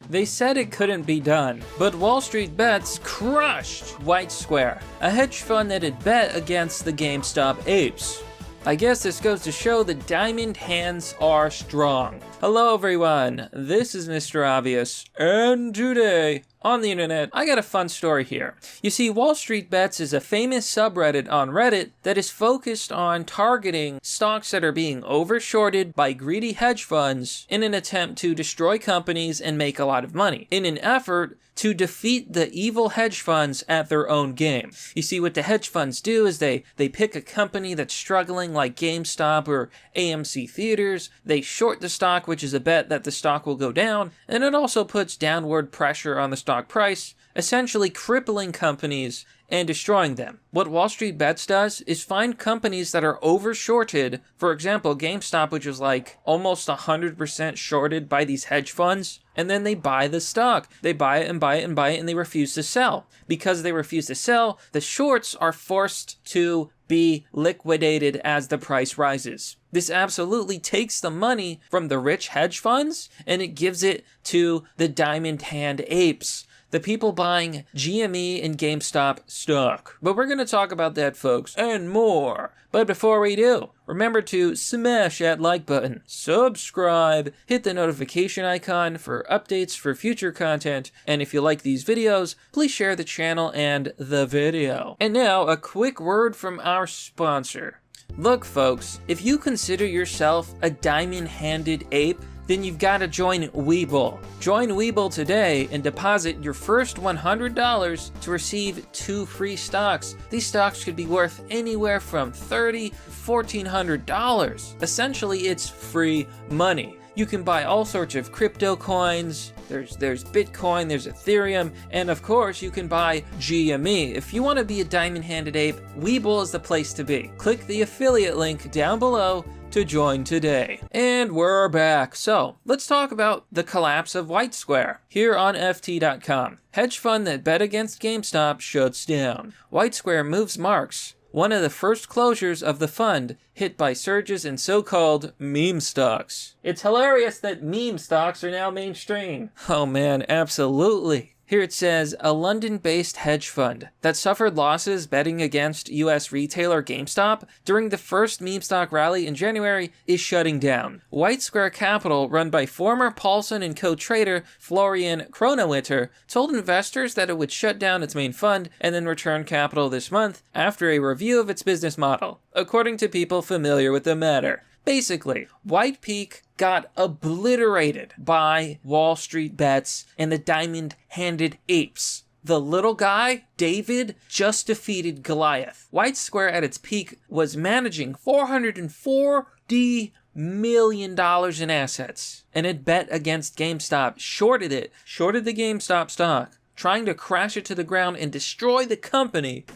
They said it couldn't be done, but WallStreetBets crushed WhiteSquare, a hedge fund that had bet against the GameStop apes. I guess this goes to show that diamond hands are strong. Hello everyone, this is Mr. Obvious, and today on the internet, I got a fun story here. You see, WallStreetBets is a famous subreddit on Reddit that is focused on targeting stocks that are being overshorted by greedy hedge funds in an attempt to destroy companies and make a lot of money, in an effort to defeat the evil hedge funds at their own game. You see, what the hedge funds do is they pick a company that's struggling like GameStop or AMC Theaters, they short the stock, which is a bet that the stock will go down, and it also puts downward pressure on the stock price, essentially crippling companies and destroying them. What WallStreetBets does is find companies that are overshorted. For example, GameStop, which is like almost 100% shorted by these hedge funds, and then they buy the stock. They buy it and buy it and buy it, and they refuse to sell. Because they refuse to sell, the shorts are forced to be liquidated as the price rises. This absolutely takes the money from the rich hedge funds, and it gives it to the diamond hand apes, the people buying GME and GameStop stock. But we're going to talk about that, folks, and more. But before we do, remember to smash that like button, subscribe, hit the notification icon for updates for future content, and if you like these videos, please share the channel and the video. And now, a quick word from our sponsor. Look, folks, if you consider yourself a diamond-handed ape, then you've got to join Webull. Join Webull today and deposit your first $100 to receive 2 free stocks. These stocks could be worth anywhere from $30 to $1,400. Essentially, it's free money. You can buy all sorts of crypto coins, there's Bitcoin, there's Ethereum, and of course you can buy GME. If you want to be a diamond-handed ape, Webull is the place to be. Click the affiliate link down below to join today. And we're back. So let's talk about the collapse of WhiteSquare here on FT.com. Hedge fund that bet against GameStop shuts down. WhiteSquare moves marks. One of the first closures of the fund, hit by surges in so-called meme stocks. It's hilarious that meme stocks are now mainstream. Oh man, absolutely. Here it says, a London-based hedge fund that suffered losses betting against US retailer GameStop during the first meme stock rally in January is shutting down. WhiteSquare Capital, run by former Paulson & Co. trader Florian Kronewitter, told investors that it would shut down its main fund and then return capital this month after a review of its business model, according to people familiar with the matter. Basically, White Peak got obliterated by WallStreetBets and the diamond-handed apes. The little guy, David, just defeated Goliath. WhiteSquare at its peak was managing $440 million in assets, and it bet against GameStop, shorted the GameStop stock, trying to crash it to the ground and destroy the company,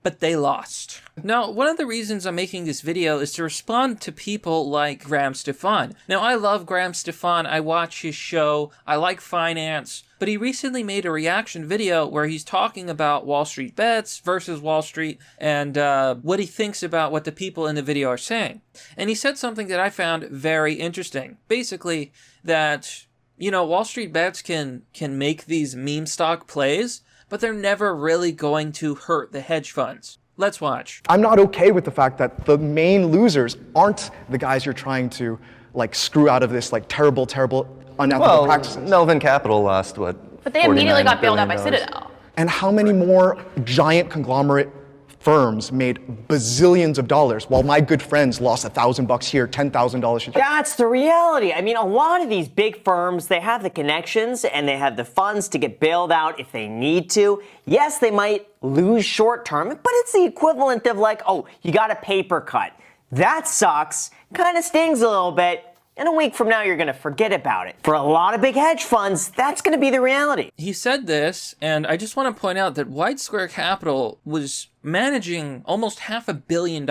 but they lost. Now, one of the reasons I'm making this video is to respond to people like Graham Stephan. Now, I love Graham Stephan, I watch his show, I like finance, but he recently made a reaction video where he's talking about WallStreetBets versus Wall Street and what he thinks about what the people in the video are saying. And he said something that I found very interesting. Basically, that, you know, WallStreetBets can make these meme stock plays, but they're never really going to hurt the hedge funds. Let's watch. I'm not okay with the fact that the main losers aren't the guys you're trying to like screw out of this like terrible unethical practices. Melvin Capital lost what? But they immediately got bailed out by Citadel. And how many more giant conglomerate firms made bazillions of dollars while my good friends lost $1,000 here, $10,000 here? That's the reality. I mean, a lot of these big firms, they have the connections and they have the funds to get bailed out if they need to. Yes, they might lose short term, but it's the equivalent of like, oh, you got a paper cut. That sucks, kind of stings a little bit. In a week from now, you're going to forget about it. For a lot of big hedge funds, that's going to be the reality. He said this, and I just want to point out that WhiteSquare Capital was managing almost $500 million.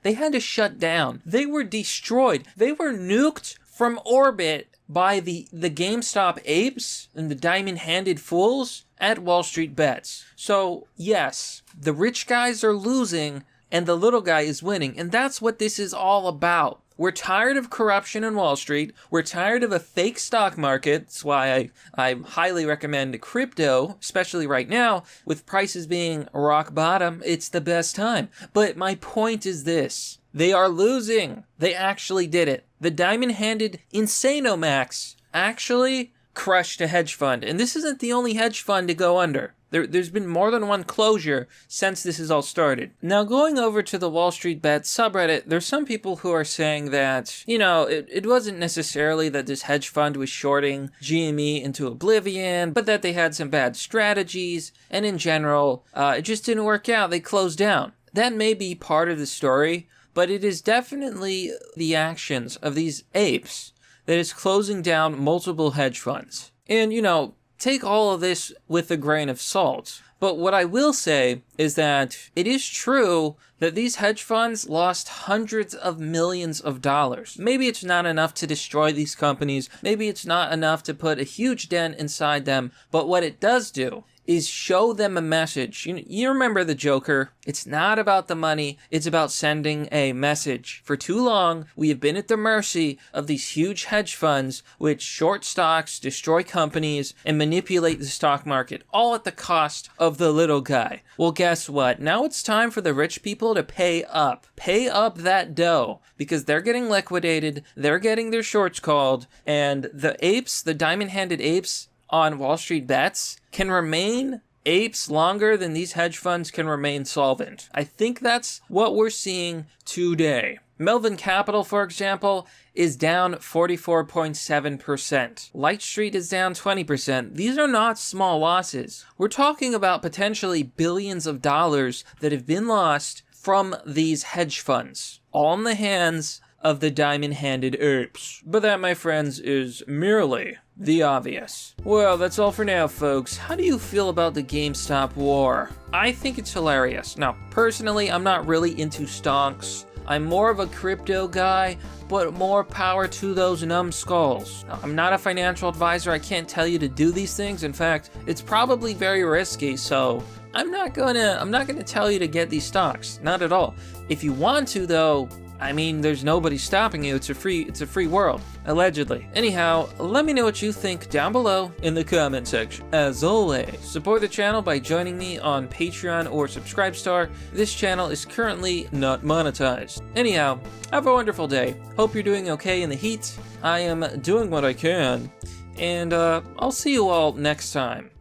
They had to shut down. They were destroyed. They were nuked from orbit by the GameStop apes and the diamond-handed fools at WallStreetBets. So, yes, the rich guys are losing and the little guy is winning, and that's what this is all about. We're tired of corruption in Wall Street. We're tired of a fake stock market. That's why I highly recommend crypto, especially right now, with prices being rock bottom. It's the best time. But my point is this. They are losing. They actually did it. The diamond-handed Insanomax actually crushed a hedge fund. And this isn't the only hedge fund to go under. There's been more than one closure since this has all started. Now, going over to the WallStreetBets subreddit, there's some people who are saying that, it wasn't necessarily that this hedge fund was shorting GME into oblivion, but that they had some bad strategies, and in general, it just didn't work out. They closed down. That may be part of the story, but it is definitely the actions of these apes that is closing down multiple hedge funds. And, take all of this with a grain of salt. But what I will say is that it is true that these hedge funds lost hundreds of millions of dollars. Maybe it's not enough to destroy these companies. Maybe it's not enough to put a huge dent inside them. But what it does do is show them a message. You remember the Joker? It's not about the money, it's about sending a message. For too long, we have been at the mercy of these huge hedge funds which short stocks, destroy companies, and manipulate the stock market, all at the cost of the little guy. Well, guess what? Now it's time for the rich people to pay up. Pay up that dough, because they're getting liquidated, they're getting their shorts called, and the apes, the diamond-handed apes, on WallStreetBets can remain apes longer than these hedge funds can remain solvent. I think that's what we're seeing today. Melvin Capital, for example, is down 44.7%. Light Street is down 20%. These are not small losses. We're talking about potentially billions of dollars that have been lost from these hedge funds, all in the hands of the diamond-handed apes. But that, my friends, is merely the obvious. Well, that's all for now, folks. How do you feel about the GameStop war? I think it's hilarious. Now, personally, I'm not really into stocks. I'm more of a crypto guy, but more power to those numbskulls. Now, I'm not a financial advisor. I can't tell you to do these things. In fact, it's probably very risky, so I'm not gonna tell you to get these stocks. Not at all. If you want to, though, I mean, there's nobody stopping you. It's a free world, allegedly. Anyhow, let me know what you think down below in the comment section. As always, support the channel by joining me on Patreon or Subscribestar. This channel is currently not monetized. Anyhow, have a wonderful day. Hope you're doing okay in the heat. I am doing what I can, and I'll see you all next time.